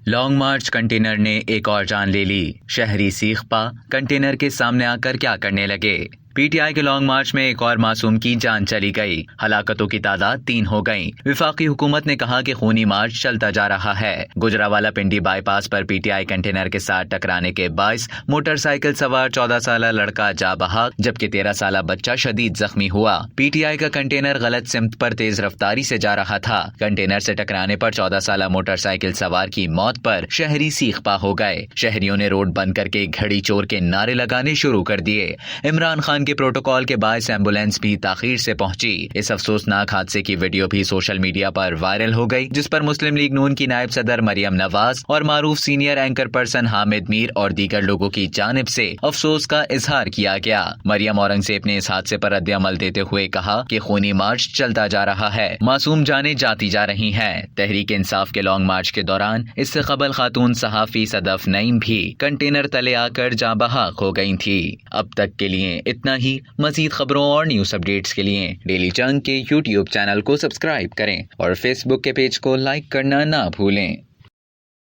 Long मार्च container ने एक और जान ले ली। शहरी सीखपा कंटेनर के सामने आकर क्या करने लगे। पीटीआई के लॉन्ग मार्च में एक और मासूम की जान चली गई। हलाकतों की तादाद 3 हो गई। विफाकी हुकूमत ने कहा कि खूनी मार्च चलता जा रहा है। गुजरावाला पिंडी बाईपास पर पीटीआई कंटेनर के साथ टकराने के बायस मोटरसाइकिल सवार 14 साल लड़का जा बहा, जबकि 13 साल बच्चा शदीद जख्मी हुआ। पीटीआई का कंटेनर गलत सिमत पर तेज रफ्तारी से जा रहा था। कंटेनर से टकराने पर 14 साल मोटरसाइकिल सवार की मौत पर शहरी सीखपा हो गए। शहरियों ने रोड बंद करके घड़ी चोर के नारे लगाने शुरू कर दिए। इमरान खान के प्रोटोकॉल के बायस एम्बुलेंस भी ताखीर से पहुंची। इस अफसोसनाक हादसे की वीडियो भी सोशल मीडिया पर वायरल हो गई, जिस पर मुस्लिम लीग नून की नायब सदर मरियम नवाज और Maroof senior anchor person Hamid Mir और दीगर लोगों की जानिब से अफसोस का इजहार किया गया। मरियम औरंगजेब ने इस हादसे पर रद्द-ए-अमल देते हुए कहा कि खूनी मार्च चलता जा रहा है, मासूम जानें जाती जा रही हैं। तहरीक इंसाफ के लॉन्ग मार्च के दौरान इससे कबल खातून सहाफी सदफ नईम भी कंटेनर तले आकर जाँ बहाक हो गई थी। अब तक के लिए इतना ही। मजीद खबरों और न्यूज अपडेट्स के लिए डेली जंग के यूट्यूब चैनल को सब्सक्राइब करें और फेसबुक के पेज को लाइक करना ना भूलें।